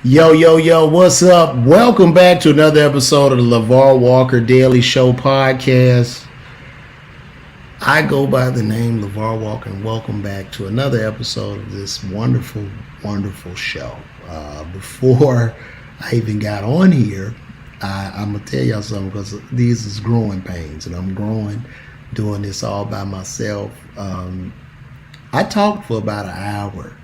Yo, what's up? Welcome back to another episode of the LaVar Walker Daily Show podcast. I go by the name LaVar Walker, and welcome back to another episode of this wonderful, wonderful show. Before I even got on here, I'm going to tell y'all something, because these is growing pains, and I'm growing doing this all by myself. I talked for about an hour,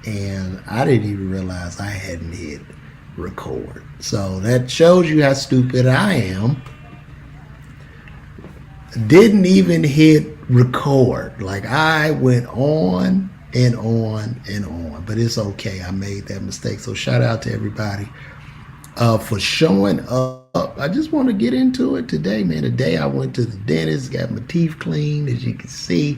and I didn't even realize I hadn't hit record. So that shows you how stupid I am. Didn't even hit record. Like, I went on and on and on. But it's okay. I made that mistake. So shout out to everybody for showing up. I just want to get into it today, man. Today I went to the dentist, got my teeth cleaned, as you can see.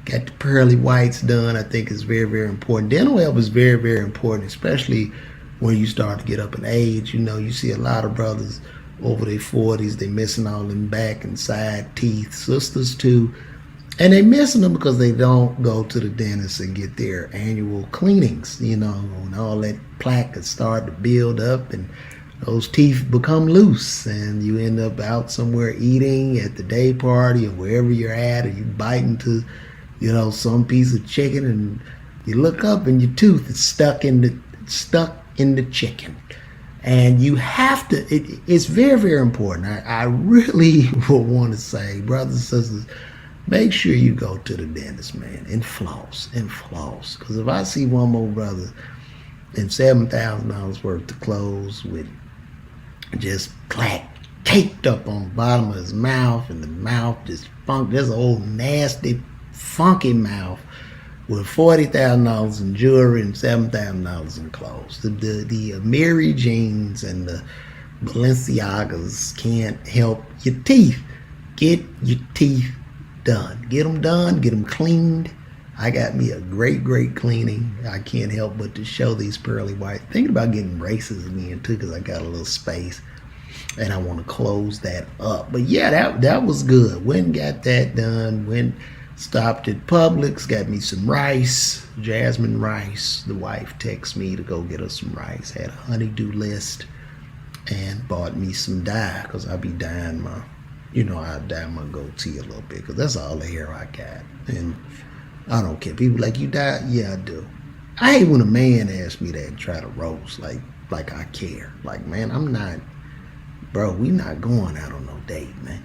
Got the pearly whites done. I think it's very, very important. Dental health is very, very important, especially when you start to get up in age. You know, you see a lot of brothers over their 40s, they missing all them back and side teeth, sisters too. And they missing them because they don't go to the dentist and get their annual cleanings, you know, and all that plaque has started to build up and those teeth become loose, and you end up out somewhere eating at the day party or wherever you're at, or you bite into, you know, some piece of chicken, and you look up and your tooth is stuck in the chicken. And you have to, it's very, very important. I really would want to say, brothers and sisters, make sure you go to the dentist, man, and floss. Because if I see one more brother in $7,000 worth of clothes with just plaque taped up on the bottom of his mouth, and the mouth just there's an old nasty funky mouth with $40,000 in jewelry and $7,000 in clothes. The Mary Jeans and the Balenciagas can't help your teeth. Get your teeth done. Get them cleaned. I got me a great cleaning. I can't help but to show these pearly whites. Thinking about getting braces again too, because I got a little space and I want to close that up. But yeah, that was good. Went and got that done. Stopped at Publix, got me some rice, jasmine rice. The wife texted me to go get her some rice. Had a honeydew list, and bought me some dye, because I be dyeing my, I dye my goatee a little bit, because that's all the hair I got. And I don't care. People like, you dye? Yeah, I do. I hate when a man asks me that and try to roast like I care. Like, man, I'm not, bro, we not going out on no date, man.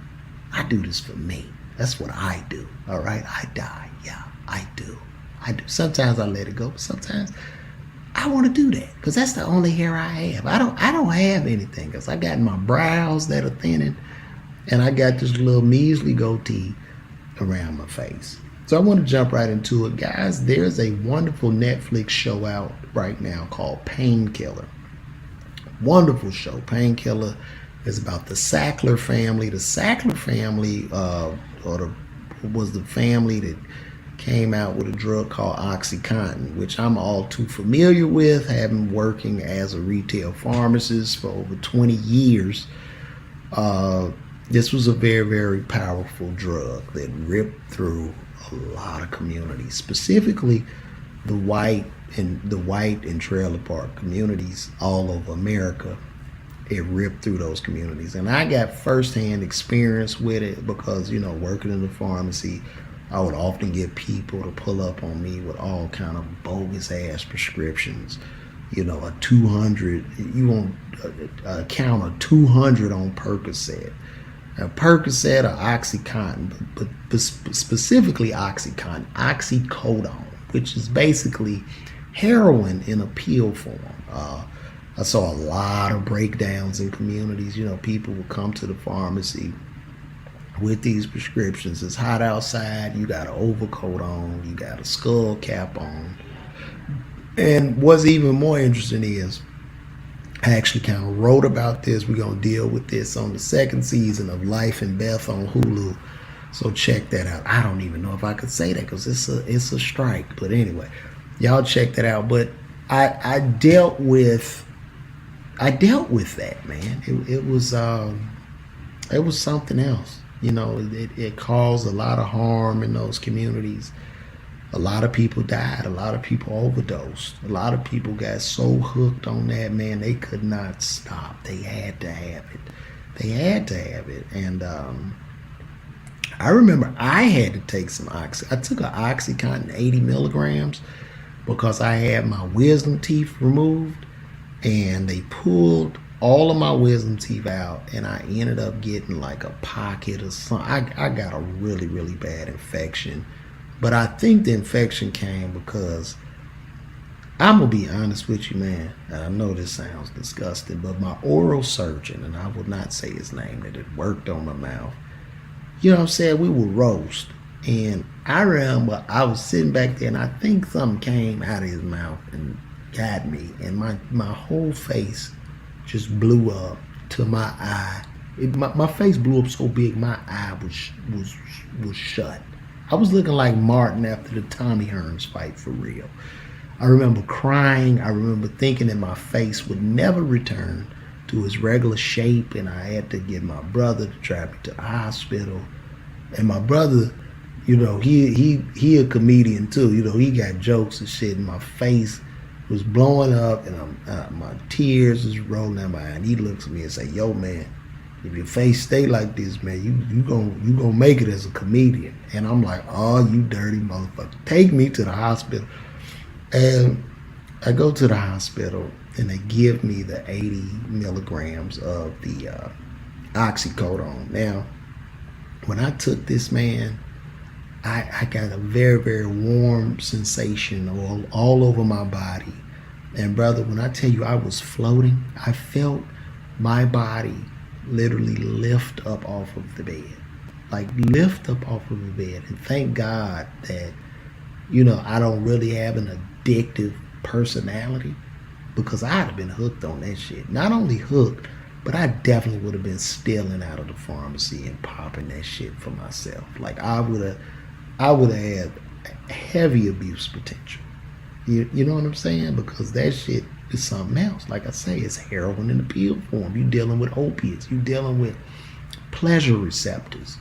I do this for me. That's what I do, all right? I dye, yeah, I do. Sometimes I let it go, but sometimes I want to do that, because that's the only hair I have. I don't have anything, because I got my brows that are thinning, and I got this little measly goatee around my face. So I want to jump right into it, guys. There's a wonderful Netflix show out right now called Painkiller. Wonderful show. Painkiller is about the Sackler family. The Sackler family was the family that came out with a drug called OxyContin, which I'm all too familiar with, having working as a retail pharmacist for over 20 years. This was a very, very powerful drug that ripped through a lot of communities, specifically the white and trailer park communities all over America. It ripped through those communities, and I got firsthand experience with it, because working in the pharmacy, I would often get people to pull up on me with all kind of bogus ass prescriptions. A 200, you want a count of 200 on Percocet. Now, Percocet or OxyContin, but specifically oxycodone, which is basically heroin in a pill form. I saw a lot of breakdowns in communities. People would come to the pharmacy with these prescriptions. It's hot outside. You got an overcoat on. You got a skull cap on. And what's even more interesting is, I actually kind of wrote about this. We're going to deal with this on the second season of Life and Beth on Hulu. So check that out. I don't even know if I could say that, because it's a strike. But anyway, y'all check that out. But I dealt with that, man. It was something else. It caused a lot of harm in those communities, A lot of people died. A lot of people overdosed. A lot of people got so hooked on that, man, they could not stop. They had to have it. They had to have it. And I remember I had to take some Oxy. I took an OxyContin 80 milligrams because I had my wisdom teeth removed, and they pulled all of my wisdom teeth out, and I ended up getting like a pocket or something. I got a really, really bad infection. But I think the infection came because, I'm going to be honest with you, man, and I know this sounds disgusting, but my oral surgeon, and I will not say his name, that had worked on my mouth, you know what I'm saying, we would roast. And I remember I was sitting back there, and I think something came out of his mouth and got me, and my whole face just blew up to my eye. My face blew up so big, my eye was shut. I was looking like Martin after the Tommy Hearns fight, for real. I remember crying. I remember thinking that my face would never return to its regular shape, and I had to get my brother to drive me to the hospital. And my brother, you know, he a comedian too. You know, he got jokes and shit, and my face was blowing up, and my tears was rolling down my eye. And he looks at me and say, "Yo, man, if your face stay like this, man, you gonna make it as a comedian." And I'm like, "Oh, you dirty motherfucker. Take me to the hospital." And I go to the hospital, and they give me the 80 milligrams of the oxycodone. Now, when I took this, man, I got a very, very warm sensation all over my body. And brother, when I tell you I was floating, I felt my body literally lift up off of the bed. Like, lift up off of the bed. And thank God that, you know, I don't really have an addictive personality, because I'd have been hooked on that shit. Not only hooked, but I definitely would have been stealing out of the pharmacy and popping that shit for myself. Like, I would have had heavy abuse potential. You know what I'm saying? Because that shit is something else. Like I say, it's heroin in the pill form. You dealing with opiates. You dealing with pleasure receptors,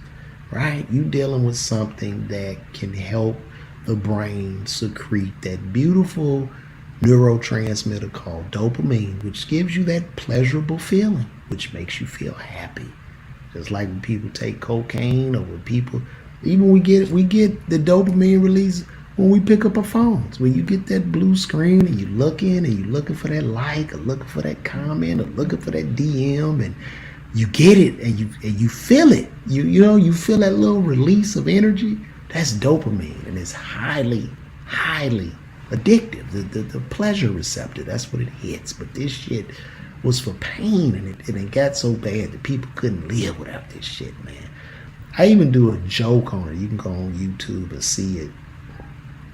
right? You dealing with something that can help the brain secrete that beautiful neurotransmitter called dopamine, which gives you that pleasurable feeling, which makes you feel happy. Just like when people take cocaine, or when people, even we get the dopamine release when we pick up our phones. When you get that blue screen and you looking for that like, or looking for that comment, or looking for that DM, and you get it, and you feel it. You feel that little release of energy. That's dopamine, and it's highly, highly addictive. The pleasure receptor, that's what it hits. But this shit was for pain, and it got so bad that people couldn't live without this shit, man. I even do a joke on it. You can go on YouTube and see it.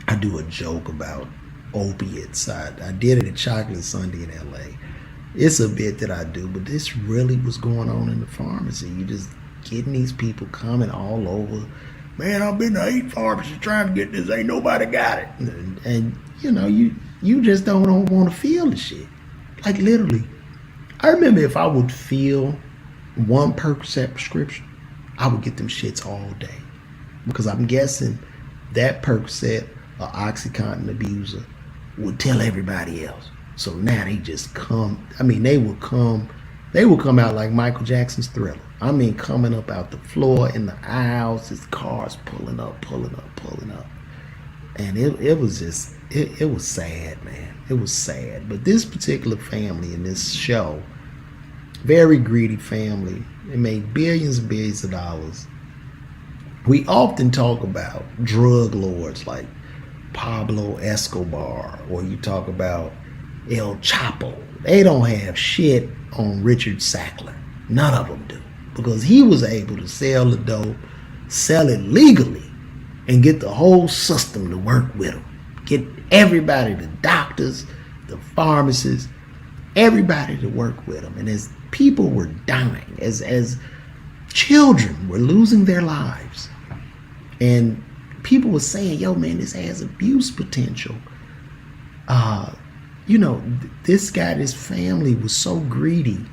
I do a joke about opiates. I did it at Chocolate Sunday in LA. It's a bit that I do, but this really was going on in the pharmacy. You just getting these people coming all over. Man, I've been to 8 pharmacies trying to get this. Ain't nobody got it. And you know, you just don't want to feel the shit. Like, literally, I remember if I would feel one Percocet prescription, I would get them shits all day. Because I'm guessing that Percocet or OxyContin abuser would tell everybody else. So now they just come. I mean, they will come out like Michael Jackson's Thriller. I mean, coming up out the floor, in the aisles, his cars pulling up. And it was just, it was sad, man. It was sad. But this particular family in this show, very greedy family, they made billions and billions of dollars. We often talk about drug lords like Pablo Escobar, or you talk about El Chapo. They don't have shit on Richard Sackler. None of them do. Because he was able to sell the dope, sell it legally, and get the whole system to work with him. Get everybody, the doctors, the pharmacists, everybody to work with him. And as people were dying, as children were losing their lives, and people were saying, yo, man, this has abuse potential. You know, this guy, this family was so greedy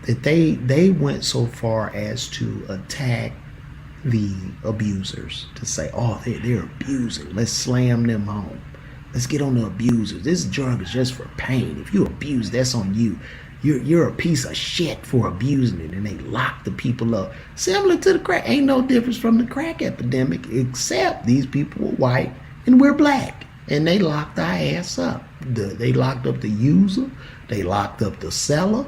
that they went so far as to attack the abusers to say, oh, they're abusing. Let's slam them home. Let's get on the abusers. This drug is just for pain. If you abuse, that's on you. You're a piece of shit for abusing it. And they lock the people up. Similar to the crack. Ain't no difference from the crack epidemic, except these people were white and we're black. And they locked our ass up. They locked up the user. They locked up the seller.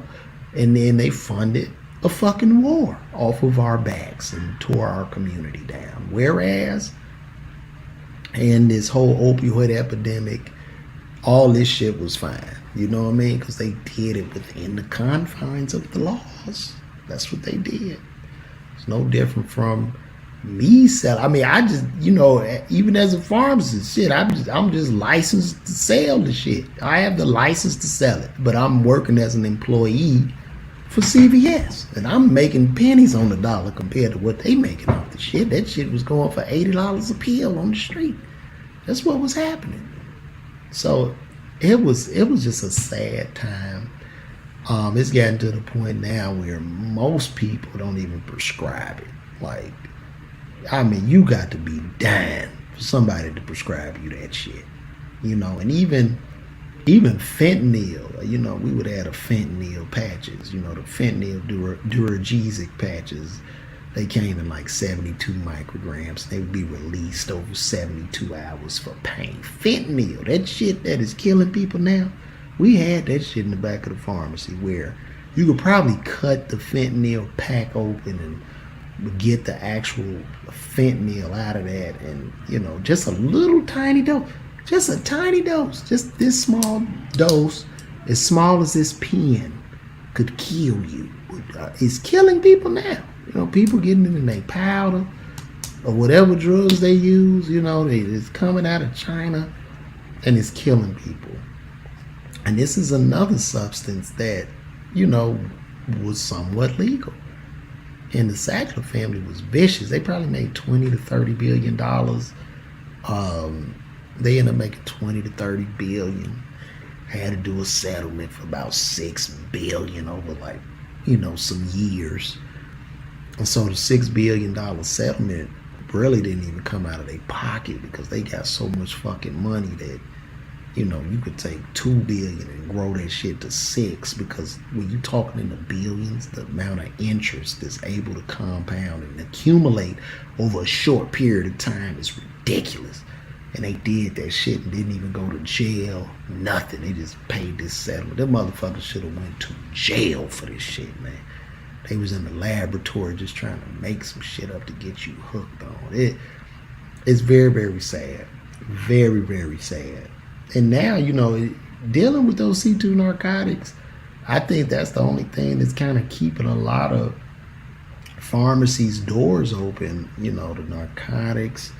And then they funded a fucking war off of our backs and tore our community down. Whereas, in this whole opioid epidemic, all this shit was fine. You know what I mean? Because they did it within the confines of the laws. That's what they did. It's no different from me selling. I mean, I just, even as a pharmacist, shit, I'm just licensed to sell the shit. I have the license to sell it, but I'm working as an employee for CVS, and I'm making pennies on the dollar compared to what they making off the shit. That shit was going for $80 a pill on the street. That's what was happening. So it was just a sad time. It's gotten to the point now where most people don't even prescribe it. Like, I mean, you got to be dying for somebody to prescribe you that shit. And even fentanyl, we would add a fentanyl patches, the fentanyl duragesic patches. They came in like 72 micrograms. They would be released over 72 hours for pain. Fentanyl, that shit that is killing people now, we had that shit in the back of the pharmacy where you could probably cut the fentanyl pack open and get the actual fentanyl out of that, and just a little tiny dose. Just a tiny dose, just this small dose, as small as this pen, could kill you. It's killing people now. People getting it in their powder or whatever drugs they use. It's coming out of China and it's killing people. And this is another substance that, was somewhat legal. And the Sackler family was vicious. They probably made $20 to $30 billion. They ended up making 20 to 30 billion. Had to do a settlement for about 6 billion over some years. And so the $6 billion settlement really didn't even come out of their pocket because they got so much fucking money that, you could take 2 billion and grow that shit to 6, because when you talking in the billions, the amount of interest that's able to compound and accumulate over a short period of time is ridiculous. And they did that shit and didn't even go to jail, nothing. They just paid this settlement. Them motherfuckers should have went to jail for this shit, man. They was in the laboratory just trying to make some shit up to get you hooked on. It's very, very sad. Very, very sad. And now, dealing with those C2 narcotics, I think that's the only thing that's kind of keeping a lot of pharmacies' doors open, the narcotics.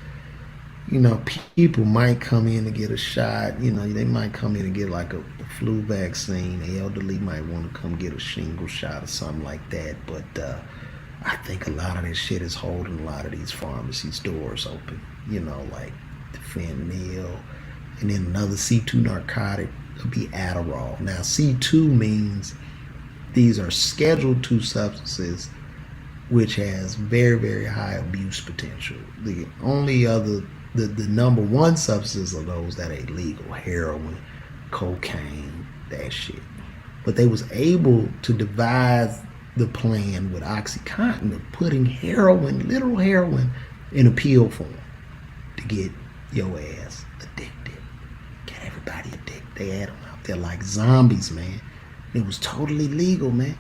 People might come in to get a shot. They might come in and get like a flu vaccine. The elderly might want to come get a shingle shot or something like that. But I think a lot of this shit is holding a lot of these pharmacies' doors open. Like the fentanyl. And then another C2 narcotic would be Adderall. Now, C2 means these are Schedule II substances which has very, very high abuse potential. The only other... The number one substances are those that are illegal: heroin, cocaine, that shit. But they was able to devise the plan with OxyContin of putting heroin, literal heroin, in a pill form to get your ass addicted. Get everybody addicted. They had them out there like zombies, man. It was totally legal, man.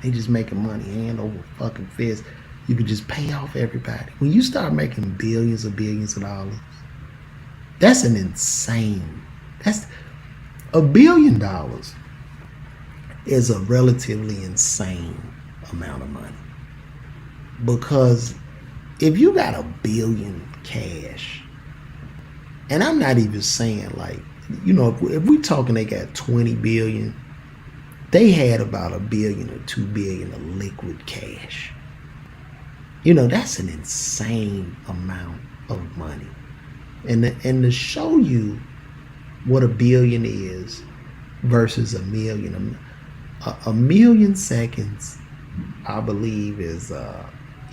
They just making money hand over fucking fist. You could just pay off everybody. When you start making billions of dollars, that's an insane. That's $1 billion is a relatively insane amount of money. Because if you got $1 billion cash, and I'm not even saying if we talking they got 20 billion, they had about $1 billion or 2 billion of liquid cash. That's an insane amount of money. And to show you what $1 billion is versus $1 million, a million seconds, I believe, is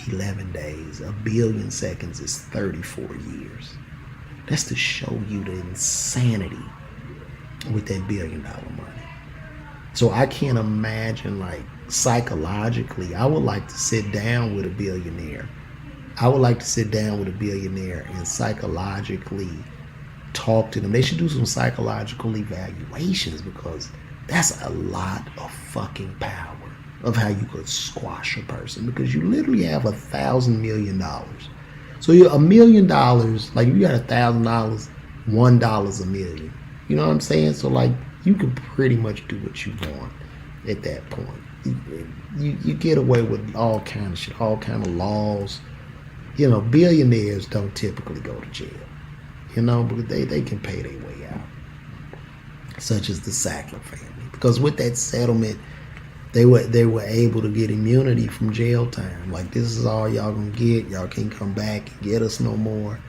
11 days. A billion seconds is 34 years. That's to show you the insanity with that $1 billion money. So I can't imagine, like, psychologically, I would like to sit down with a billionaire. I would like to sit down with a billionaire and psychologically talk to them. They should do some psychological evaluations, because that's a lot of fucking power of how you could squash a person, because you literally have $1,000 million. So you're $1 million, like if you got $1,000, $1 a million. You know what I'm saying? So like you can pretty much do what you want at that point. You get away with all kind of shit, all kind of laws. You know, billionaires don't typically go to jail. You know, because they can pay their way out, such as the Sackler family. Because with that settlement, they were able to get immunity from jail time. Like, this is all y'all gonna get. Y'all can't come back and get us no more.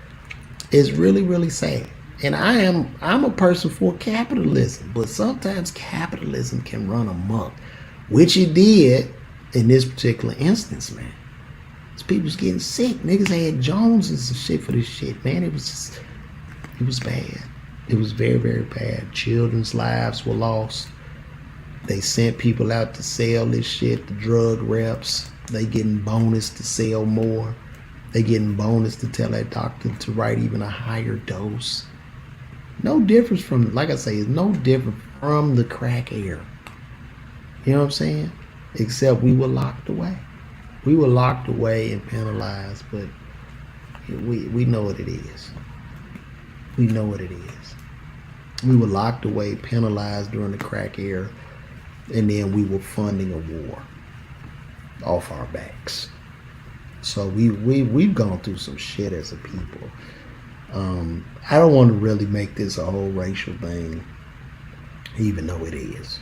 It's really, really sad. And I'm a person for capitalism, but sometimes capitalism can run amok, which it did in this particular instance, man. These people's getting sick. Niggas had Joneses and shit for this shit, man. It was bad. It was very, very bad. Children's lives were lost. They sent people out to sell this shit, the drug reps. They getting bonus to sell more. They getting bonus to tell that doctor to write even a higher dose. No difference from, like I say, it's no different from the crack era. You know what I'm saying? Except we were locked away. We were locked away and penalized, but we know what it is. We know what it is. We were locked away, penalized during the crack era, and then we were funding a war off our backs. So we've gone through some shit as a people. I don't want to really make this a whole racial thing, even though it is.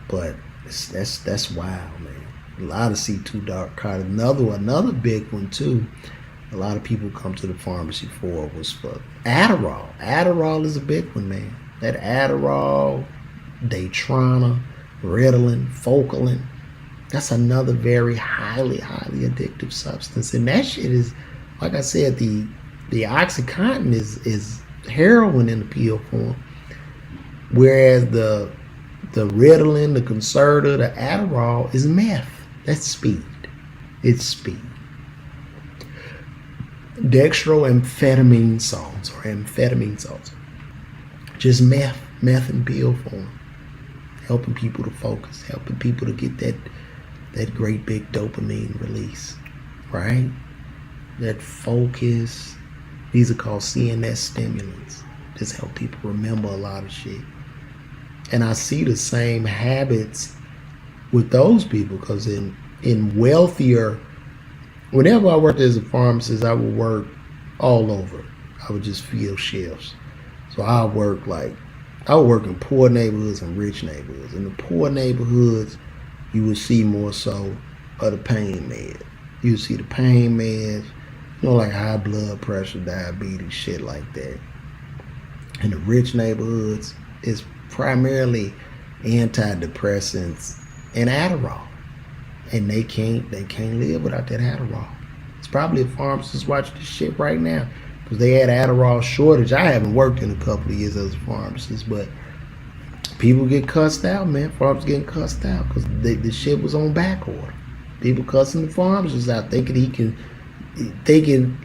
But that's wild, man. A lot of C2 dark card. Another big one too. A lot of people come to the pharmacy for was for Adderall. Adderall is a big one, man. That Adderall, Daytrana, Ritalin, Focalin, that's another very highly addictive substance. And that shit is, like I said, the OxyContin is heroin in the pill form, whereas the Ritalin, the Concerta, the Adderall is meth. That's speed. It's speed. Dextroamphetamine salts or amphetamine salts, just meth in pill form, helping people to focus, helping people to get that great big dopamine release, right? That focus. These are called CNS stimulants. Just help people remember a lot of shit. And I see the same habits with those people, because in wealthier, whenever I worked as a pharmacist, I would work all over. I would just fill shelves. So I would work in poor neighborhoods and rich neighborhoods. In the poor neighborhoods, you would see more so of the pain meds. You would see the pain meds, like high blood pressure, diabetes, shit like that. In the rich neighborhoods, it's primarily antidepressants and Adderall. And they can't live without that Adderall. It's probably a pharmacist watching this shit right now, because they had Adderall shortage. I haven't worked in a couple of years as a pharmacist, but people get cussed out, man. Pharmacists getting cussed out because the shit was on back order. People cussing the pharmacists out, thinking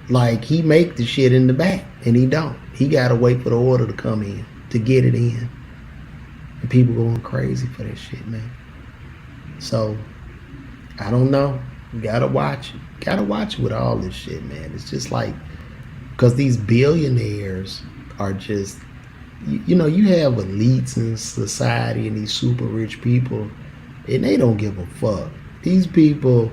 like he make the shit in the back, and he don't. He gotta wait for the order to come in to get it in. And people going crazy for that shit, man. So I don't know. You gotta watch it. Gotta watch it with all this shit, man. It's just like, because these billionaires are just, you have elites in society and these super rich people, and they don't give a fuck. These people,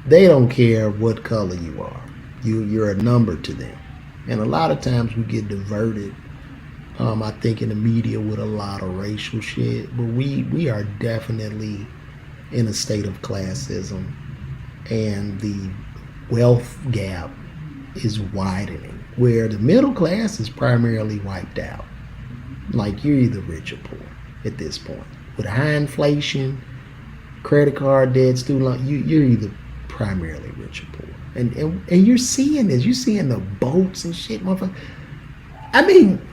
they don't care what color you are. You're a number to them. And a lot of times we get diverted, I think, in the media with a lot of racial shit. But we are definitely in a state of classism, and the wealth gap is widening, where the middle class is primarily wiped out. Like, you're either rich or poor at this point. With high inflation, credit card debt, student loan, you're either primarily rich and poor. And you're seeing this. You're seeing the boats and shit, motherfucker. I mean,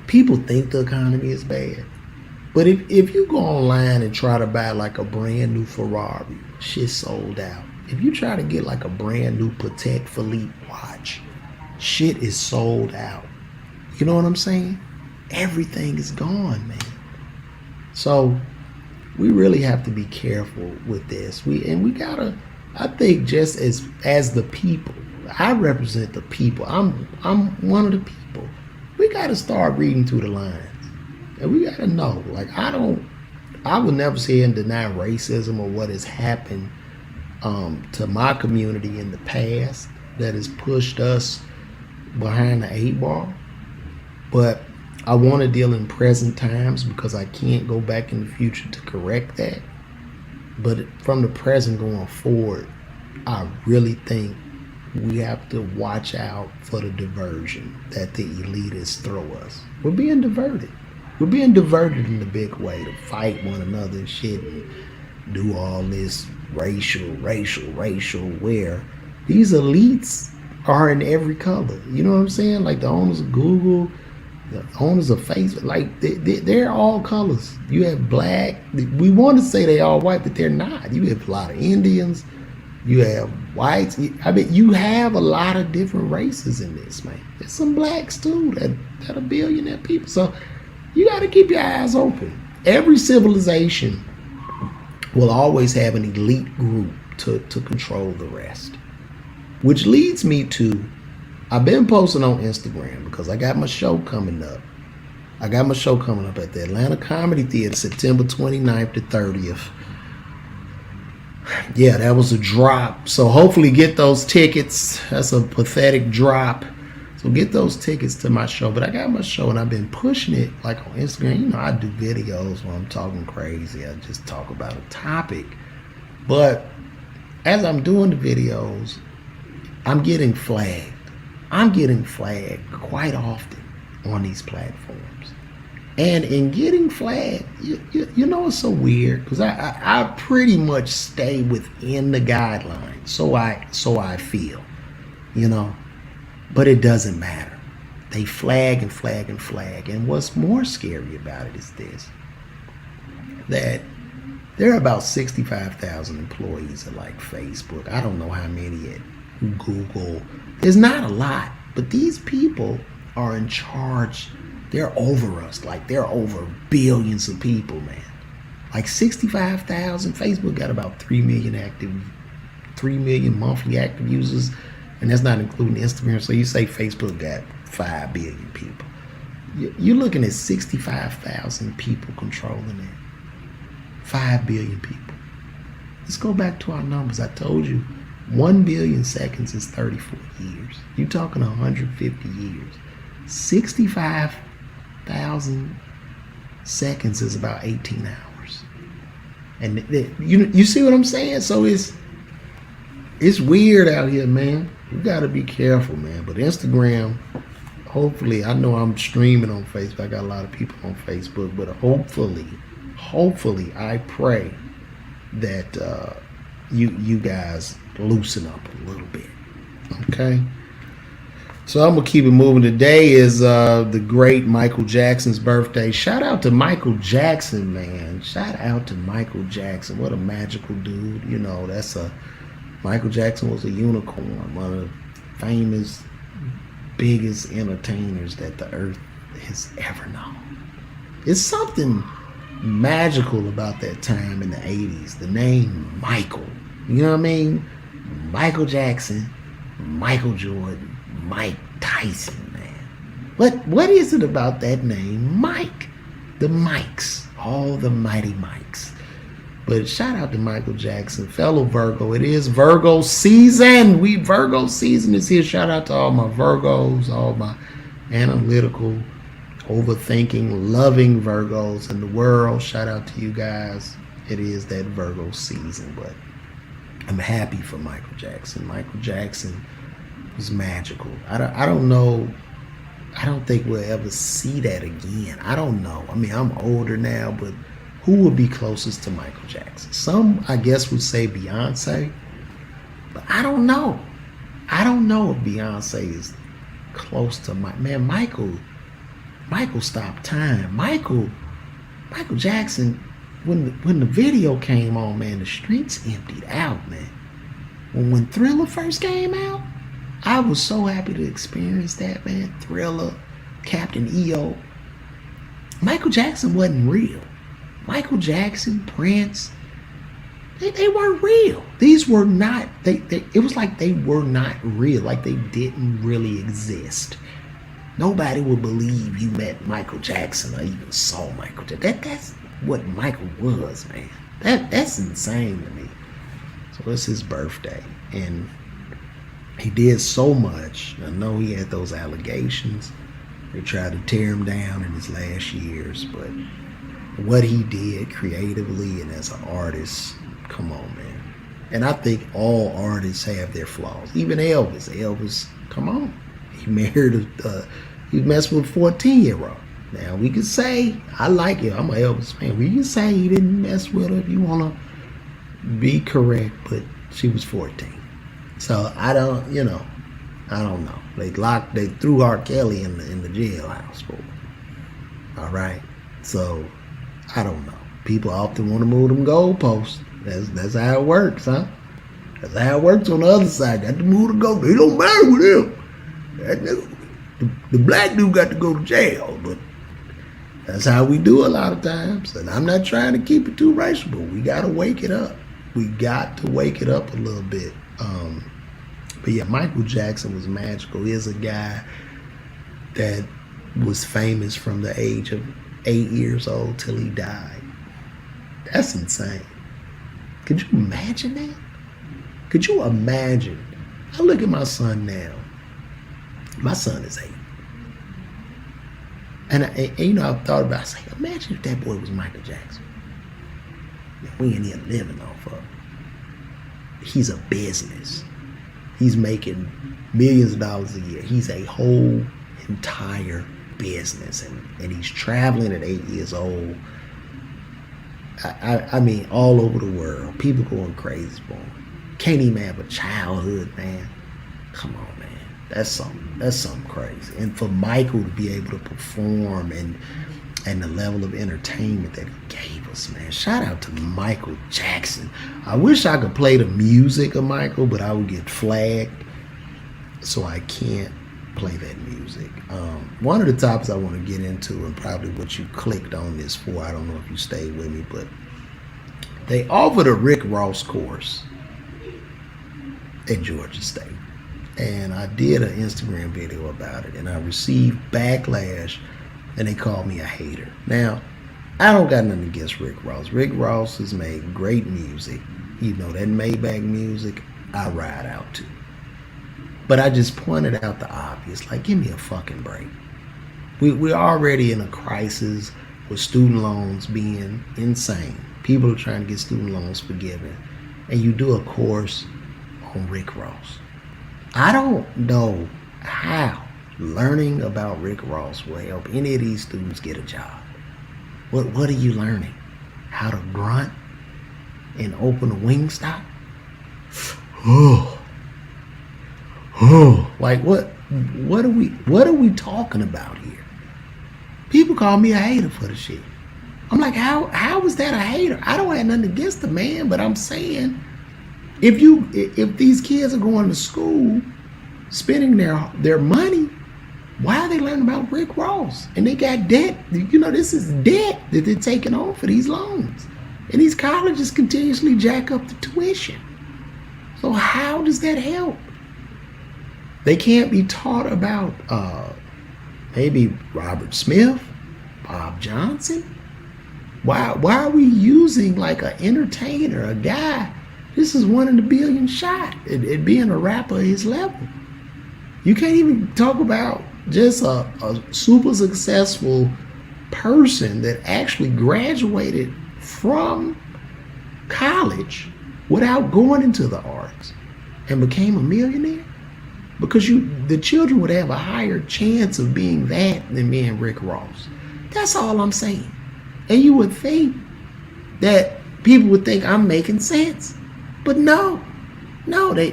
people think the economy is bad. But if you go online and try to buy like a brand new Ferrari, shit sold out. If you try to get like a brand new Patek Philippe watch, shit is sold out. You know what I'm saying? Everything is gone, man. So we really have to be careful with this. We gotta, I think, just as the people, I represent the people. I'm one of the people. We gotta start reading through the lines. And we gotta know. Like I would never say and deny racism or what has happened to my community in the past that has pushed us behind the 8 ball. But I want to deal in present times because I can't go back in the future to correct that. But from the present going forward, I really think we have to watch out for the diversion that the elitists throw us. We're being diverted. We're being diverted in a big way to fight one another and shit and do all this racial, where these elites are in every color. You know what I'm saying? Like the owners of Google, the owners of Facebook, like they're all colors. You have black. We want to say they all white, but they're not. You have a lot of Indians. You have whites. I mean, you have a lot of different races in this, man. There's some blacks too that are billionaire people. So you got to keep your eyes open. Every civilization will always have an elite group to control the rest. Which leads me to, I've been posting on Instagram because I got my show coming up. I got my show coming up at the Atlanta Comedy Theater, September 29th to 30th. Yeah, that was a drop. So hopefully get those tickets. That's a pathetic drop. So get those tickets to my show. But I got my show and I've been pushing it like on Instagram. You know, I do videos when I'm talking crazy. I just talk about a topic. But as I'm doing the videos, I'm getting flagged. I'm getting flagged quite often on these platforms. And in getting flagged, you know, it's so weird because I pretty much stay within the guidelines. So I feel, you know, but it doesn't matter. They flag and flag and flag. And what's more scary about it is this, that there are about 65,000 employees at like Facebook. I don't know how many at Google. There's not a lot, but these people are in charge. They're over us. Like they're over billions of people, man. Like 65,000. Facebook got about 3 million monthly active users, and that's not including Instagram. So you say Facebook got 5 billion people. You're looking at 65,000 people controlling it. 5 billion people. Let's go back to our numbers. I told you 1 billion seconds is 34 years. You're talking 150 years. 65,000 seconds is about 18 hours. And you see what I'm saying? So it's weird out here, man. You got to be careful, man. But Instagram, hopefully, I know I'm streaming on Facebook. I got a lot of people on Facebook, but hopefully, I pray that you guys loosen up a little bit. Okay? So I'm going to keep it moving. Today is the great Michael Jackson's birthday. Shout out to Michael Jackson, man. Shout out to Michael Jackson. What a magical dude. You know, Michael Jackson was a unicorn. One of the famous, biggest entertainers that the earth has ever known. It's something magical about that time in the 80s. The name Michael. You know what I mean? Michael Jackson, Michael Jordan, Mike Tyson, man. What is it about that name, Mike? The Mikes, all the mighty Mikes. But shout out to Michael Jackson, fellow Virgo. It is Virgo season. Virgo season is here. Shout out to all my Virgos, all my analytical, overthinking, loving Virgos in the world. Shout out to you guys. It is that Virgo season, but I'm happy for Michael Jackson. Michael Jackson was magical. I don't know. I don't think we'll ever see that again. I don't know. I mean, I'm older now, but who would be closest to Michael Jackson? Some, I guess, would say Beyonce, But I don't know. I don't know if Beyonce is close to Michael stopped time. Michael Jackson, when the video came on, man, the streets emptied out, man. When Thriller first came out, I was so happy to experience that, man. Thriller, Captain EO. Michael Jackson wasn't real. Michael Jackson, Prince, they weren't real. These were not, it was like they were not real, like they didn't really exist. Nobody would believe you met Michael Jackson or even saw Michael Jackson. That's what Michael was, man. That's insane to me. So it's his birthday, and he did so much. I know he had those allegations. They tried to tear him down in his last years, but what he did creatively and as an artist, come on, man. And I think all artists have their flaws. Even Elvis. Elvis, come on. He married he messed with a 14-year-old. Now, we could say, I like it. I'm an Elvis fan. We can say he didn't mess with her if you want to be correct, but she was 14. So, I don't know. They threw R. Kelly in the jailhouse for it. All right? So, I don't know. People often want to move them goalposts. That's how it works, huh? That's how it works on the other side. Got to move the goalposts. They don't matter with him. The black dude got to go to jail, but that's how we do a lot of times. And I'm not trying to keep it too racial, but we got to wake it up. We got to wake it up a little bit. But yeah, Michael Jackson was magical. He is a guy that was famous from the age of 8 years old till he died. That's insane. Could you imagine that? Could you imagine? I look at my son now. My son is 8. And I've thought about it. I say, imagine if that boy was Michael Jackson. We ain't even living off of. He's a business. He's making millions of dollars a year. He's a whole entire business. And he's traveling at 8 years old. I mean, all over the world. People going crazy for him. Can't even have a childhood, man. Come on, man. That's something crazy. And for Michael to be able to perform and the level of entertainment that he gave us, man. Shout out to Michael Jackson. I wish I could play the music of Michael, but I would get flagged, so I can't play that music. One of the topics I want to get into, and probably what you clicked on this for, I don't know if you stayed with me, but they offered a Rick Ross course at Georgia State. And I did an Instagram video about it, and I received backlash, and they called me a hater. Now, I don't got nothing against Rick Ross. Rick Ross has made great music. You know, that Maybach music, I ride out to. But I just pointed out the obvious, like, give me a fucking break. We're already in a crisis with student loans being insane. People are trying to get student loans forgiven. And you do a course on Rick Ross. I don't know how learning about Rick Ross will help any of these students get a job. What are you learning? How to grunt and open a Wingstop? Like what are we talking about here? People call me a hater for the shit. I'm like, how is that a hater? I don't have nothing against the man, but I'm saying if these kids are going to school spending their money, why are they learning about Rick Ross? And they got debt. You know, this is debt that they're taking on for these loans. And these colleges continuously jack up the tuition. So how does that help? They can't be taught about maybe Robert Smith, Bob Johnson. Why are we using like an entertainer, a guy? This is one in a billion shot at being a rapper at his level. You can't even talk about just a super successful person that actually graduated from college without going into the arts and became a millionaire. Because the children would have a higher chance of being that than being Rick Ross. That's all I'm saying. And you would think that people would think I'm making sense. But no, No, they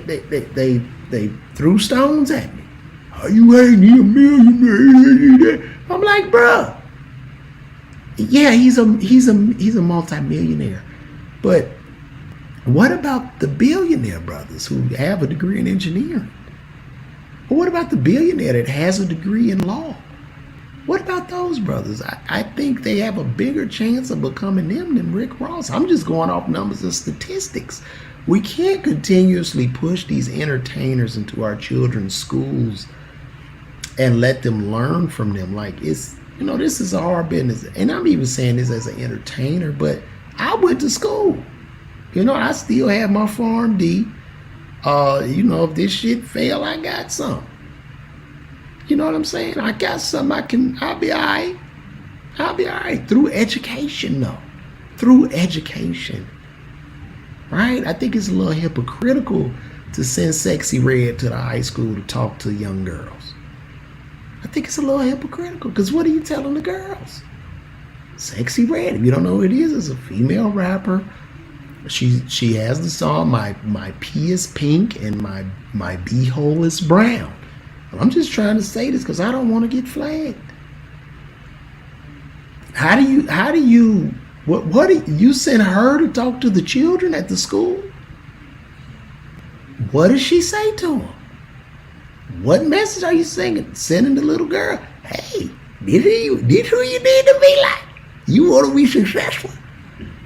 threw stones at me. Are you ain't he a millionaire? I'm like, bruh, yeah, he's a multimillionaire. But what about the billionaire brothers who have a degree in engineering? Or what about the billionaire that has a degree in law? What about those brothers? I think they have a bigger chance of becoming them than Rick Ross. I'm just going off numbers and statistics. We can't continuously push these entertainers into our children's schools and let them learn from them. Like, it's, this is a hard business. And I'm even saying this as an entertainer, but I went to school. I still have my Farm D. If this shit fail, I got some. You know what I'm saying? I got some. I'll be all right. I'll be all right. Through education, though. Through education. Right? I think it's a little hypocritical to send Sexy Red to the high school to talk to young girls. I think it's a little hypocritical, because what are you telling the girls? Sexy Red, if you don't know who it is a female rapper. She has the song My P is Pink and my B-hole is brown. I'm just trying to say this because I don't want to get flagged. How do you you send her to talk to the children at the school? What does she say to them? What message are you sending the little girl? Hey, this who you need to be like. You want to be successful.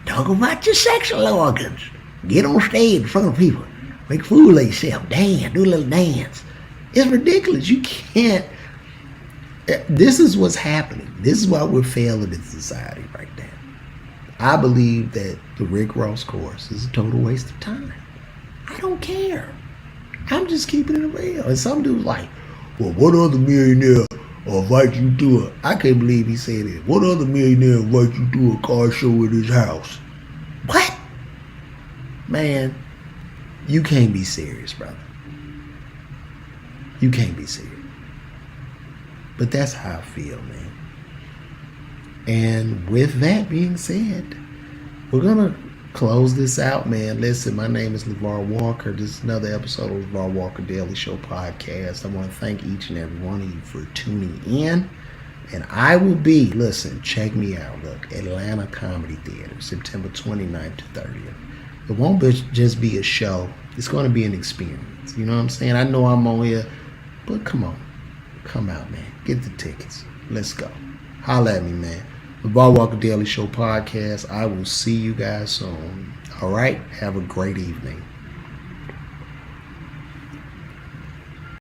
Talk about your sexual organs. Get on stage in front of people. Make a fool of yourself. Dance. Do a little dance. It's ridiculous. You can't. This is what's happening. This is why we're failing in society right now. I believe that the Rick Ross course is a total waste of time. I don't care. I'm just keeping it real. And some dude's like, well, what other millionaire invite you to I can't believe he said it. What other millionaire invite you to a car show at his house? What? Man, you can't be serious, brother. You can't be serious. But that's how I feel, man. And with that being said, we're going to close this out, man. Listen, my name is LaVar Walker. This is another episode of LaVar Walker Daily Show podcast. I want to thank each and every one of you for tuning in. And I will be, listen, check me out. Look, Atlanta Comedy Theater, September 29th to 30th. It won't just be a show. It's going to be an experience. You know what I'm saying? I know I'm on here, but come on. Come out, man. Get the tickets. Let's go. Holla at me, man. LaVar Walker Daily Show podcast. I will see you guys soon. All right? Have a great evening.